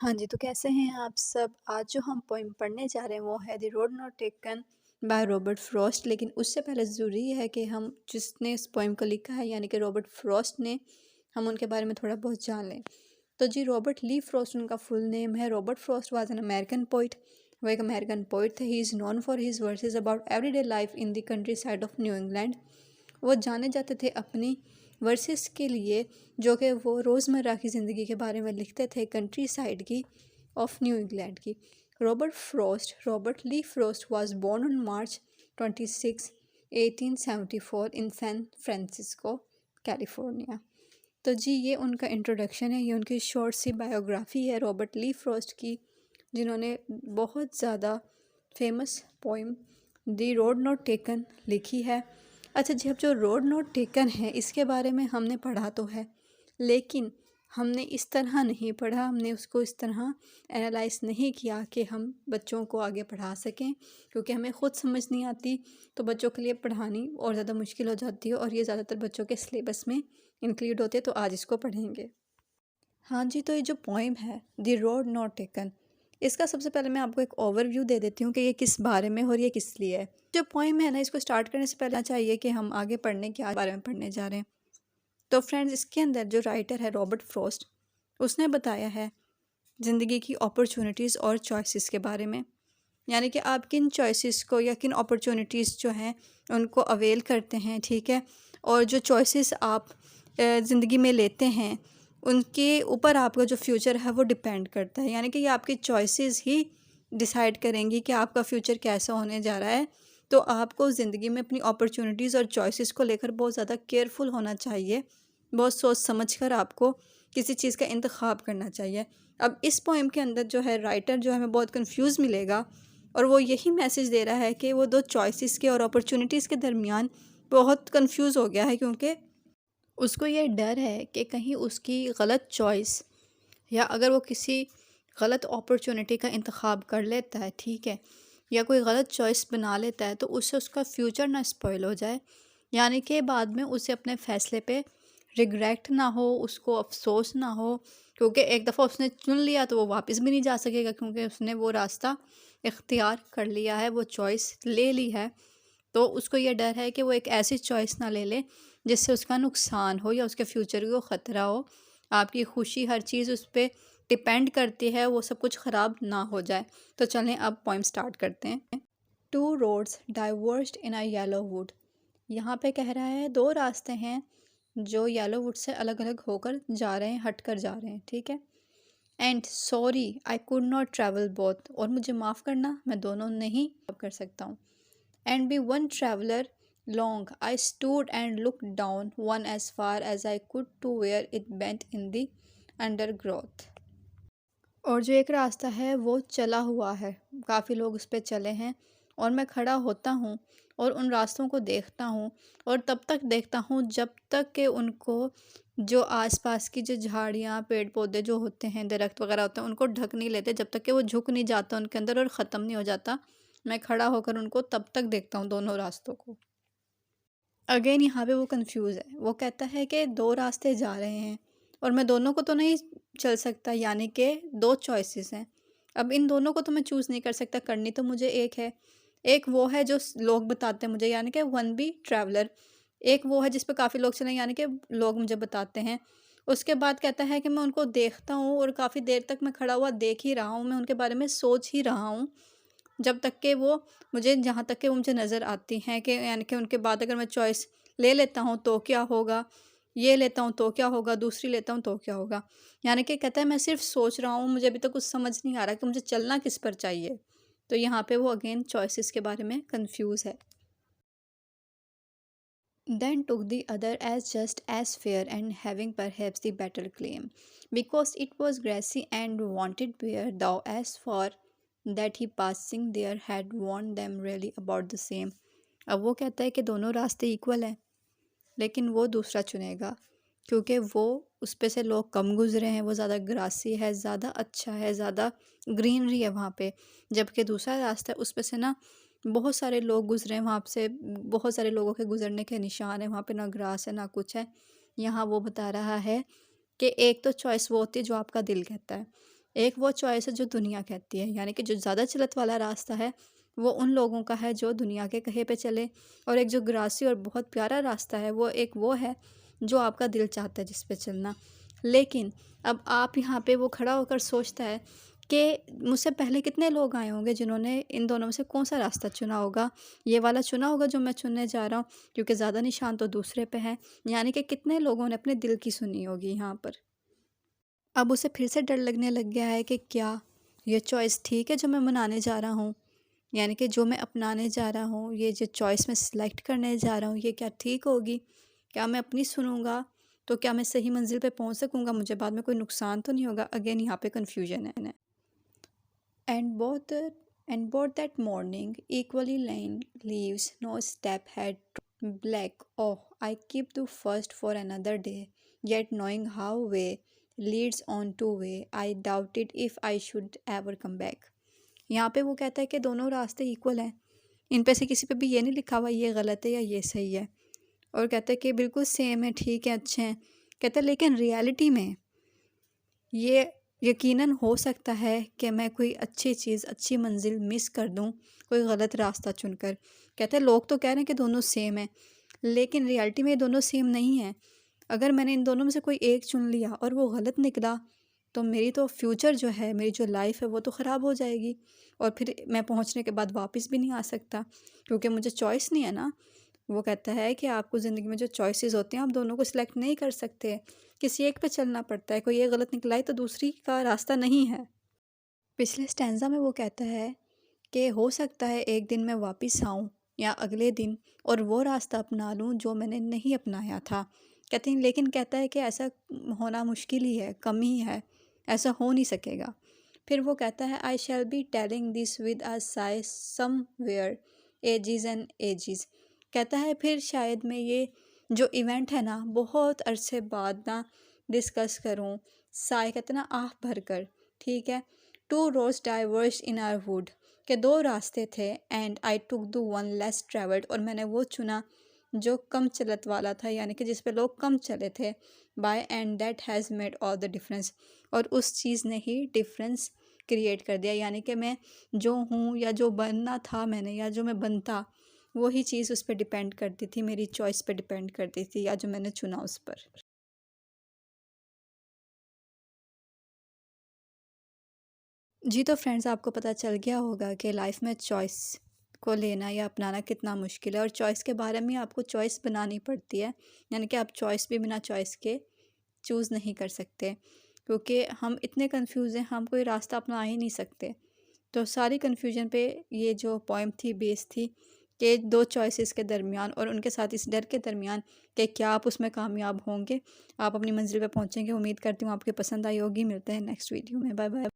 हाँ जी, तो कैसे हैं आप सब? आज जो हम पोएम पढ़ने जा रहे हैं वो है the road not taken by Robert Frost. लेकिन उससे पहले ज़रूरी है कि हम जिसने इस पोएम को लिखा है यानी कि रॉबर्ट फ्रॉस्ट ने, हम उनके बारे में थोड़ा बहुत जान लें। तो जी रॉबर्ट ली फ्रॉस्ट उनका फुल नेम है। Robert Frost was an American poet. वो एक अमेरिकन पोएट थे। He is known for his versus about everyday life in the country side of New England. वो जाने जाते थे अपनी वर्सेस के लिए, जो कि वो रोज़मर्रा की ज़िंदगी के बारे में लिखते थे कंट्री साइड की ऑफ न्यू इंग्लैंड की। Robert Lee Frost was born on March 26 1874 in San Francisco, California. तो जी ये उनका इंट्रोडक्शन है, ये उनकी शॉर्ट सी बायोग्राफी है रॉबर्ट ली फ्रॉस्ट की, जिन्होंने बहुत ज़्यादा famous poem the road not taken लिखी है। अच्छा जी, अब जो रोड नॉट टेकन है इसके बारे में हमने पढ़ा तो है, लेकिन हमने इस तरह नहीं पढ़ा, हमने उसको इस तरह एनालाइज नहीं किया कि हम बच्चों को आगे पढ़ा सकें, क्योंकि हमें ख़ुद समझ नहीं आती तो बच्चों के लिए पढ़ानी और ज़्यादा मुश्किल हो जाती है, और ये ज़्यादातर बच्चों के सिलेबस में इंक्लूड होते हैं। तो आज इसको पढ़ेंगे। हाँ जी, तो ये जो पोइम है द रोड नॉट टेकन, इसका सबसे पहले मैं आपको एक ओवरव्यू दे देती हूँ कि ये किस बारे में और ये किस लिए है। जो पोइम है ना, इसको स्टार्ट करने से पहले चाहिए कि हम आगे पढ़ने के बारे में पढ़ने जा रहे हैं। तो फ्रेंड्स, इसके अंदर जो राइटर है रॉबर्ट फ्रॉस्ट, उसने बताया है ज़िंदगी की अपॉर्चुनिटीज़ और चॉइसेस के बारे में, यानी कि आप किन चॉइसेस को या किन अपॉर्चुनिटीज़ जो हैं उनको अवेल करते हैं, ठीक है। और जो चॉइसेस आप ज़िंदगी में लेते हैं उनके ऊपर आपका जो फ्यूचर है वो डिपेंड करता है, यानी कि ये आपकी चॉइसेस ही डिसाइड करेंगी कि आपका फ्यूचर कैसा होने जा रहा है। तो आपको ज़िंदगी में अपनी अपॉर्चुनिटीज़ और चॉइसेस को लेकर बहुत ज़्यादा केयरफुल होना चाहिए, बहुत सोच समझ कर आपको किसी चीज़ का इंतखाब करना चाहिए। अब इस पोएम के अंदर जो है राइटर जो है हमें बहुत कंफ्यूज मिलेगा, और वो यही मैसेज दे रहा है कि वो दो चॉइसेस के और अपॉर्चुनिटीज़ के दरमियान बहुत कंफ्यूज हो गया है, क्योंकि उसको ये डर है कि कहीं उसकी गलत चॉइस, या अगर वो किसी गलत अपॉर्चुनिटी का इंतखाब कर लेता है, ठीक है, या कोई गलत चॉइस बना लेता है, तो उससे उसका फ्यूचर ना स्पॉइल हो जाए, यानी कि बाद में उसे अपने फ़ैसले पे रिग्रेट ना हो, उसको अफ़सोस ना हो, क्योंकि एक दफ़ा उसने चुन लिया तो वो वापस भी नहीं जा सकेगा, क्योंकि उसने वो रास्ता इख्तियार कर लिया है, वो चॉइस ले ली है। तो उसको ये डर है कि वो एक ऐसी चॉइस ना ले ले जिससे उसका नुकसान हो या उसके फ्यूचर को ख़तरा हो। आपकी खुशी, हर चीज़ उस पे डिपेंड करती है, वो सब कुछ ख़राब ना हो जाए। तो चलें अब पोइम स्टार्ट करते हैं। Two roads divorced in a yellow would. यहाँ पे कह रहा है दो रास्ते हैं जो येलो वुड से अलग अलग होकर जा रहे हैं, हट कर जा रहे हैं, ठीक है। And sorry I could not travel both, और मुझे माफ़ करना, मैं दोनों नहीं कर सकता हूँ। And be one traveller long I stood and look down one as far as I could to where it bent in the undergrowth. और जो एक रास्ता है वो चला हुआ है, काफ़ी लोग उस पे चले हैं, और मैं खड़ा होता हूँ और उन रास्तों को देखता हूँ, और तब तक देखता हूँ जब तक कि उनको जो आसपास की जो झाड़ियाँ, पेड़ पौधे जो होते हैं, दरख्त वगैरह होते हैं, उनको ढक नहीं लेते, जब तक कि वो झुक नहीं जाता उनके अंदर और ख़त्म नहीं हो जाता। मैं खड़ा होकर उनको तब तक देखता हूँ, दोनों रास्तों को। अगेन यहाँ पे वो कंफ्यूज है, वो कहता है कि दो रास्ते जा रहे हैं और मैं दोनों को तो नहीं चल सकता, यानी कि दो चॉइसेस हैं। अब इन दोनों को तो मैं चूज़ नहीं कर सकता, करनी तो मुझे एक है। एक वो है जो लोग बताते हैं मुझे, यानी कि वन बी ट्रैवलर। एक वो है जिस पे काफ़ी लोग चले, यानी कि लोग मुझे बताते हैं। उसके बाद कहता है कि मैं उनको देखता हूँ और काफ़ी देर तक मैं खड़ा हुआ देख ही रहा हूँ, मैं उनके बारे में सोच ही रहा हूँ, जब तक कि वो मुझे, जहाँ तक कि वो मुझे नज़र आती हैं, कि यानी कि उनके बाद अगर मैं चॉइस ले लेता हूँ तो क्या होगा, ये लेता हूँ तो क्या होगा, दूसरी लेता हूँ तो क्या होगा। यानी कि कहता है मैं सिर्फ़ सोच रहा हूँ, मुझे अभी तक कुछ समझ नहीं आ रहा कि मुझे चलना किस पर चाहिए। तो यहाँ पे वो अगेन चॉइसेस के बारे में कन्फ्यूज़ है। Then took the other as just as fair and having perhaps the better claim, because it was grassy and wanted where thou as for that he passing there had warned them really about the same। अब वो कहता है कि दोनों रास्ते equal हैं, लेकिन वो दूसरा चुनेगा क्योंकि वो उस पे से लोग कम गुजरे हैं, वो ज़्यादा ग्रासी है, ज़्यादा अच्छा है, ज़्यादा ग्रीनरी है वहाँ पे। जबकि दूसरा रास्ता है उस पे से ना बहुत सारे लोग गुजरे हैं, वहाँ से बहुत सारे लोगों के गुजरने के निशान हैं, वहाँ पे ना ग्रास है ना कुछ है। यहाँ वो बता रहा है कि एक तो चॉइस वो होती है जो आपका दिल कहता है, एक वो चॉइस है जो दुनिया कहती है, यानी कि जो ज़्यादा चलत वाला रास्ता है, वो उन लोगों का है जो दुनिया के कहे पे चले। और एक जो ग्रासी और बहुत प्यारा रास्ता है, वो है जो आपका दिल चाहता है जिस पे चलना। लेकिन अब आप यहाँ पे वो खड़ा होकर सोचता है कि मुझसे पहले कितने लोग आए होंगे जिन्होंने इन दोनों में से कौन-सा रास्ता चुना होगा? ये वाला चुना होगा जो मैं चुनने जा रहा हूँ, क्योंकि ज़्यादा निशान तो दूसरे पे हैं। यानी कि कितने लोगों ने अपने दिल की सुनी होगी यहाँ पर। अब उसे फिर से डर लगने लग गया है कि क्या ये चॉइस ठीक है जो मैं बनाने जा रहा हूँ? यानी कि जो मैं अपनाने जा रहा हूँ, ये जो चॉइस मैं सिलेक्ट करने जा रहा हूँ, ये क्या ठीक होगी? क्या मैं अपनी सुनूँगा, तो क्या मैं सही मंज़िल पे पहुँच सकूँगा? मुझे बाद में कोई नुकसान तो नहीं होगा? अगेन यहाँ पे कन्फ्यूजन है। And both the and both that morning equally lane leaves no step had black. Oh, I keep the first for another day. Yet knowing how way leads on to way, I doubted if I should ever come back. यहाँ पे वो कहता है कि दोनों रास्ते equal हैं, इन पे से किसी पे भी ये नहीं लिखा हुआ ये गलत है या ये सही है। और कहता है कि बिल्कुल सेम है, ठीक है, अच्छे हैं। कहता है लेकिन रियलिटी में ये यकीनन हो सकता है कि मैं कोई अच्छी चीज़, अच्छी मंज़िल मिस कर दूँ, कोई गलत रास्ता चुनकर। कहते हैं लोग तो कह रहे हैं कि दोनों सेम हैं, लेकिन रियलिटी में ये दोनों सेम नहीं हैं। अगर मैंने इन दोनों में से कोई एक चुन लिया और वो गलत निकला, तो मेरी तो फ्यूचर जो है, मेरी जो लाइफ़ है वो तो ख़राब हो जाएगी और फिर मैं पहुँचने के बाद वापस भी नहीं आ सकता, क्योंकि मुझे चॉइस नहीं है ना। वो कहता है कि आपको ज़िंदगी में जो चॉइसेस होते हैं आप दोनों को सिलेक्ट नहीं कर सकते, किसी एक पे चलना पड़ता है। कोई ये गलत निकला तो दूसरी का रास्ता नहीं है। पिछले स्टैंज़ा में वो कहता है कि हो सकता है एक दिन मैं वापस आऊँ या अगले दिन और वो रास्ता अपना लूँ जो मैंने नहीं अपनाया था। कहते हैं लेकिन कहता है कि ऐसा होना मुश्किल ही है, कम ही है, ऐसा हो नहीं सकेगा। फिर वो कहता है I shall be telling this with a sigh somewhere ages and ages. कहता है फिर शायद मैं ये जो इवेंट है ना बहुत अरसे बाद ना डिस्कस करूँ। साय कहते हैं ना आह भर कर, ठीक है। Two roads diverge in our wood के दो रास्ते थे and I took the one less travelled और मैंने वो चुना जो कम चलत वाला था, यानी कि जिस पे लोग कम चले थे। By and that has made all the difference और उस चीज़ ने ही डिफरेंस क्रिएट कर दिया। यानी कि मैं जो हूँ या जो बनना था मैंने या जो मैं बनता, वही चीज़ उस पर डिपेंड करती थी, मेरी चॉइस पे डिपेंड करती थी या जो मैंने चुना उस पर। जी, तो फ्रेंड्स आपको पता चल गया होगा कि लाइफ में चॉइस को लेना या अपनाना कितना मुश्किल है और चॉइस के बारे में आपको चॉइस बनानी पड़ती है। यानी कि आप चॉइस भी बिना चॉइस के चूज़ नहीं कर सकते, क्योंकि हम इतने कन्फ्यूज़ हैं, हम कोई रास्ता अपना ही नहीं सकते। तो सारी कन्फ्यूजन पे ये जो पोएम थी बेस थी कि दो चॉइसेस के दरमियान और उनके साथ इस डर के दरमियान कि क्या आप उसमें कामयाब होंगे, आप अपनी मंजिल पे पहुंचेंगे। उम्मीद करती हूँ आपको पसंद आई होगी। मिलते हैं नेक्स्ट वीडियो में। Bye bye.